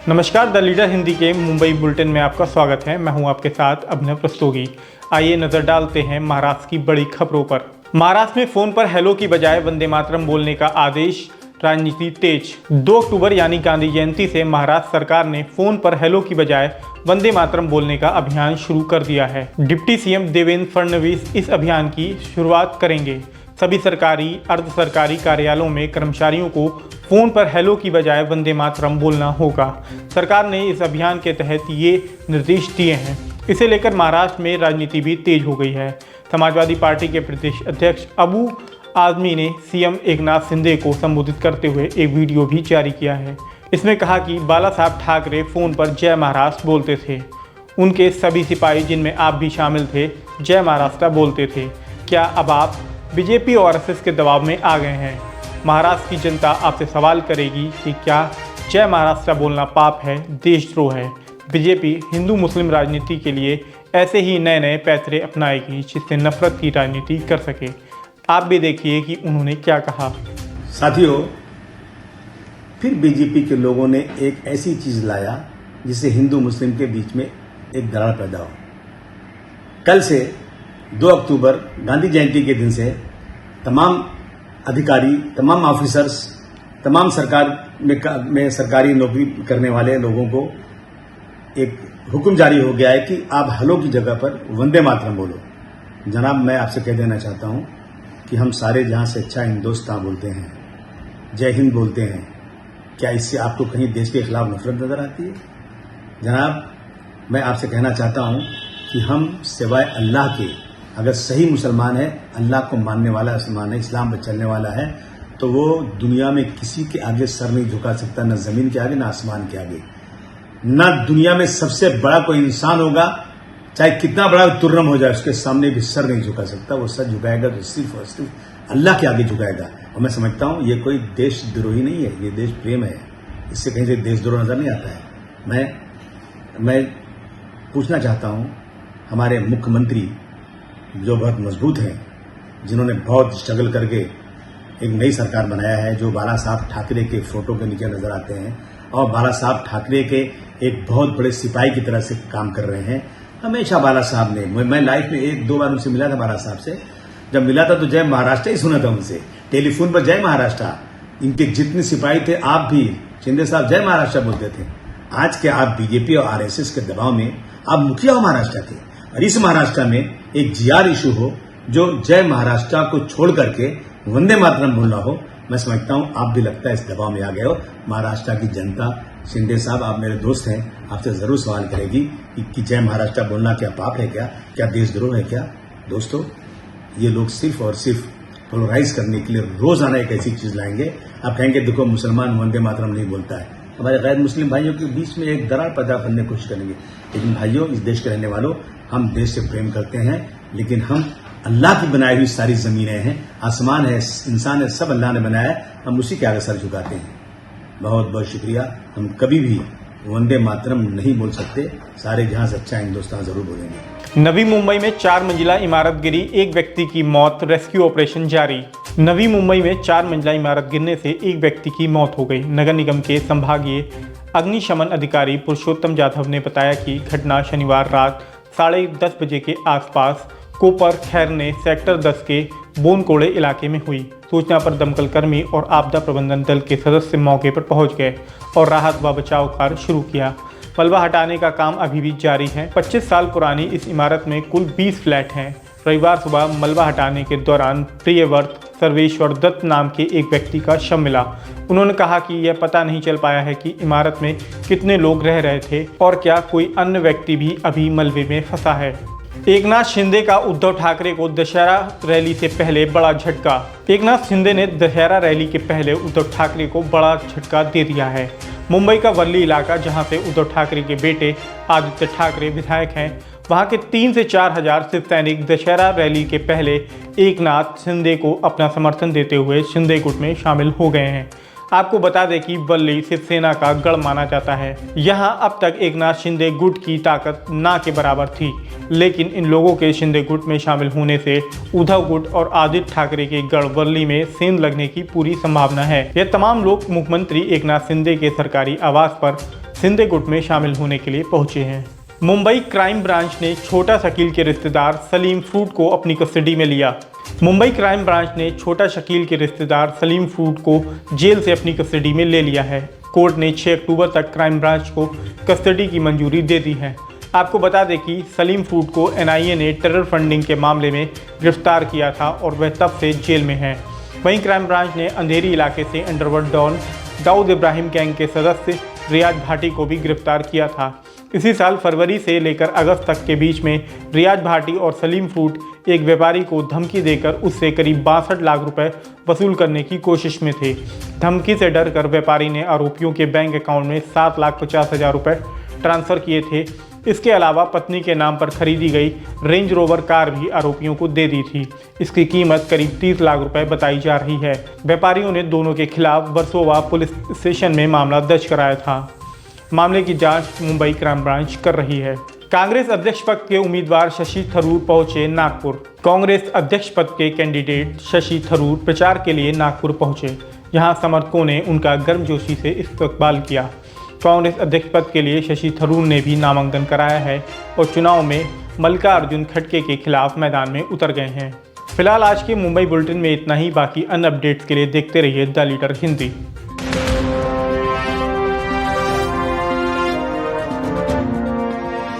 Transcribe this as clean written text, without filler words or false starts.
नमस्कार, the leader Hindi के Mumbai bulletin में आपका स्वागत है। मैं हूं आपके साथ अभिनव रस्तोगी। आइए नजर डालते हैं महाराष्ट्र की बड़ी खबरों पर। महाराष्ट्र में फोन पर हेलो की बजाय वंदे मातरम बोलने का आदेश, राजनीति तेज। 2 अक्टूबर यानी गांधी जयंती से महाराष्ट्र सरकार ने फोन पर हेलो की बजाय वंदे मातरम बोलने का अभियान शुरू कर दिया है। डिप्टी सीएम देवेंद्र फडणवीस इस अभियान की शुरुआत करेंगे। सभी सरकारी अर्ध सरकारी कार्यालयों में कर्मचारियों को फोन पर हेलो की बजाय वंदे मातरम बोलना होगा। सरकार ने इस अभियान के तहत ये निर्देश दिए हैं। इसे लेकर महाराष्ट्र में राजनीति भी तेज हो गई है। समाजवादी पार्टी के प्रदेश अध्यक्ष अबू आजमी ने सीएम एकनाथ शिंदे को संबोधित करते हुए एक वीडियो भी जारी किया है। इसमें कहा कि बाला साहब ठाकरे फोन पर जय महाराष्ट्र बोलते थे। उनके सभी सिपाही, जिनमें आप भी शामिल थे, जय महाराष्ट्र बोलते थे। क्या अब आप बीजेपी और आरएसएस के दबाव में आ गए हैं? महाराष्ट्र की जनता आपसे सवाल करेगी कि क्या जय महाराष्ट्र बोलना पाप है, देशद्रोह है? बीजेपी हिंदू मुस्लिम राजनीति के लिए ऐसे ही नए नए पैतरे अपनाएगी जिससे नफरत की राजनीति कर सके। आप भी देखिए कि उन्होंने क्या कहा। साथियों, फिर बीजेपी के लोगों ने एक ऐसी चीज लाया जिससे हिंदू मुस्लिम के बीच में एक दरार पैदा हो। कल से 2 अक्टूबर गांधी जयंती के दिन से तमाम अधिकारी, तमाम ऑफिसर्स, तमाम सरकार में सरकारी नौकरी करने वाले लोगों को एक हुक्म जारी हो गया है कि आप हेलो की जगह पर वंदे मातरम बोलो। जनाब, मैं आपसे कह देना चाहता हूं कि हम सारे जहां से अच्छा हिंदुस्तान बोलते हैं, जय हिंद बोलते हैं, क्या इससे आपको कहीं देश के खिलाफ नफरत नजर आती है? जनाब, मैं आपसे कहना चाहता हूं कि हम सिवाय अल्लाह के, अगर सही मुसलमान है, अल्लाह को मानने वाला मुसलमान है, इस्लाम पर चलने वाला है, तो वो दुनिया में किसी के आगे सर नहीं झुका सकता, न जमीन के आगे, न आसमान के आगे। न दुनिया में सबसे बड़ा कोई इंसान होगा, चाहे कितना बड़ा तुर्रम हो जाए, उसके सामने भी सर नहीं झुका सकता। वो सर झुकाएगा तो सिर्फ और सिर्फ अल्लाह के आगे झुकाएगा। और मैं समझता हूं ये कोई देशद्रोही नहीं है, ये देश प्रेम है। इससे कहीं से देशद्रोह नजर नहीं आता है। मैं पूछना चाहता हूं, हमारे मुख्यमंत्री जो बहुत मजबूत हैं, जिन्होंने बहुत स्ट्रगल करके एक नई सरकार बनाया है, जो बाला साहब ठाकरे के फोटो के नीचे नजर आते हैं और बाला साहब ठाकरे के एक बहुत बड़े सिपाही की तरह से काम कर रहे हैं। हमेशा बाला साहब ने, मैं लाइफ में 1-2 बार उनसे मिला था। बाला साहब से जब मिला था तो जय महाराष्ट्र ही सुना था उनसे, टेलीफोन पर जय महाराष्ट्र। इनके जितने सिपाही थे, आप भी शिंदे साहब जय महाराष्ट्र बोलते थे। आज के आप बीजेपी और आरएसएस के दबाव में आप मुखिया हो महाराष्ट्र के, और इस महाराष्ट्र में एक जीआर इशू हो जो जय महाराष्ट्र को छोड़ करके वंदे मातरम बोलना हो। मैं समझता हूं आप भी लगता है इस दबाव में आ गए हो। महाराष्ट्र की जनता, शिंदे साहब आप मेरे दोस्त हैं, आपसे जरूर सवाल करेगी कि जय महाराष्ट्र बोलना क्या पाप है, क्या देशद्रोह है क्या? दोस्तों, ये लोग सिर्फ और सिर्फ पोलराइज करने के लिए रोजाना एक ऐसी चीज लाएंगे। आप कहेंगे देखो मुसलमान वंदे मातरम नहीं बोलता है, हमारे गैर मुस्लिम भाइयों के बीच में एक दरार पैदा करने की कोशिश करेंगे। लेकिन भाइयों, इस देश के रहने वालों, हम देश से प्रेम करते हैं, लेकिन हम अल्लाह की बनाई हुई सारी जमीनें हैं, आसमान है, इंसान है, सब अल्लाह ने बनाया है, हम उसी के आगे सर झुकाते हैं। बहुत बहुत शुक्रिया। हम कभी भी वंदे मातरम नहीं बोल सकते, सारे जहां से अच्छा हिंदुस्तान जरूर बोलेंगे। नवी मुंबई में 4 मंजिला इमारत गिरी, एक व्यक्ति की मौत, रेस्क्यू ऑपरेशन जारी। नवी मुंबई में 4 मंजिला इमारत गिरने से एक व्यक्ति की मौत हो गई। नगर निगम के संभागीय अग्निशमन अधिकारी पुरुषोत्तम जाधव ने बताया कि घटना शनिवार रात 10:30 बजे के आसपास कोपर खैरने सेक्टर 10 के बोनकोड़े इलाके में हुई। सूचना पर दमकल कर्मी और आपदा प्रबंधन दल के सदस्य मौके पर पहुंच गए और राहत व बचाव कार्य शुरू किया। मलबा हटाने का काम अभी भी जारी है। 25 साल पुरानी इस इमारत में कुल 20 फ्लैट हैं। रविवार सुबह मलबा हटाने के दौरान प्रियव्रत सर्वेश्वर दत्त नाम के एक व्यक्ति का शव मिला। उन्होंने कहा कि यह पता नहीं चल पाया है कि इमारत में कितने लोग रह रहे थे और क्या कोई अन्य व्यक्ति भी अभी मलबे में फंसा है। एकनाथ शिंदे का उद्धव ठाकरे को दशहरा रैली से पहले बड़ा झटका। एकनाथ शिंदे ने दशहरा रैली के पहले उद्धव ठाकरे को बड़ा झटका दे दिया है। मुंबई का वर्ली इलाका, जहां से उद्धव ठाकरे के बेटे आदित्य ठाकरे विधायक हैं, वहां के 3 से 4 हजार शिव सैनिक दशहरा रैली के पहले एकनाथ शिंदे को अपना समर्थन देते हुए शिंदे गुट में शामिल हो गए हैं। आपको बता दें कि बल्ली शिवसेना का गढ़ माना जाता है। यहाँ अब तक एकनाथ शिंदे गुट की ताकत ना के बराबर थी, लेकिन इन लोगों के शिंदे गुट में शामिल होने से उद्धव गुट और आदित्य ठाकरे के गढ़ बल्ली में सेंध लगने की पूरी संभावना है। ये तमाम लोग मुख्यमंत्री एकनाथ शिंदे के सरकारी आवास पर शिंदे गुट में शामिल होने के लिए पहुंचे हैं। मुंबई क्राइम ब्रांच ने छोटा शकील के रिश्तेदार सलीम फ्रूट को अपनी कस्टडी में लिया। मुंबई क्राइम ब्रांच ने छोटा शकील के रिश्तेदार सलीम फ्रूट को जेल से अपनी कस्टडी में ले लिया है। कोर्ट ने 6 अक्टूबर तक क्राइम ब्रांच को कस्टडी की मंजूरी दे दी है। आपको बता दें कि सलीम फ्रूट को एनआईए ने टेरर फंडिंग के मामले में गिरफ्तार किया था और वह तब से जेल में है। वहीं क्राइम ब्रांच ने अंधेरी इलाके से underworld don Dawood Ibrahim gang के सदस्य रियाज भाटी को भी गिरफ्तार किया था। इसी साल फरवरी से लेकर अगस्त तक के बीच में रियाज भाटी और सलीम फ्रूट एक व्यापारी को धमकी देकर उससे करीब 62 लाख रुपए वसूल करने की कोशिश में थे। धमकी से डरकर व्यापारी ने आरोपियों के बैंक अकाउंट में 7,50,000 रुपए ट्रांसफ़र किए थे। इसके अलावा पत्नी के नाम पर खरीदी गई रेंज रोवर कार भी आरोपियों को दे दी थी। इसकी कीमत करीब 30 लाख रुपए बताई जा रही है। व्यापारियों ने दोनों के खिलाफ वर्सोवा पुलिस स्टेशन में मामला दर्ज कराया था। मामले की जांच मुंबई क्राइम ब्रांच कर रही है। कांग्रेस अध्यक्ष पद के उम्मीदवार शशि थरूर पहुंचे नागपुर। कांग्रेस अध्यक्ष पद के कैंडिडेट शशि थरूर प्रचार के लिए नागपुर पहुंचे। यहां समर्थकों ने उनका गर्मजोशी से इस्तकबाल किया। कांग्रेस अध्यक्ष पद के लिए शशि थरूर ने भी नामांकन कराया है और चुनाव में मल्लिकार्जुन खड़गे के खिलाफ मैदान में उतर गए हैं। फिलहाल आज के मुंबई बुलेटिन में इतना ही। बाकी अन्य अपडेट्स के लिए देखते रहिए द लीडर हिंदी।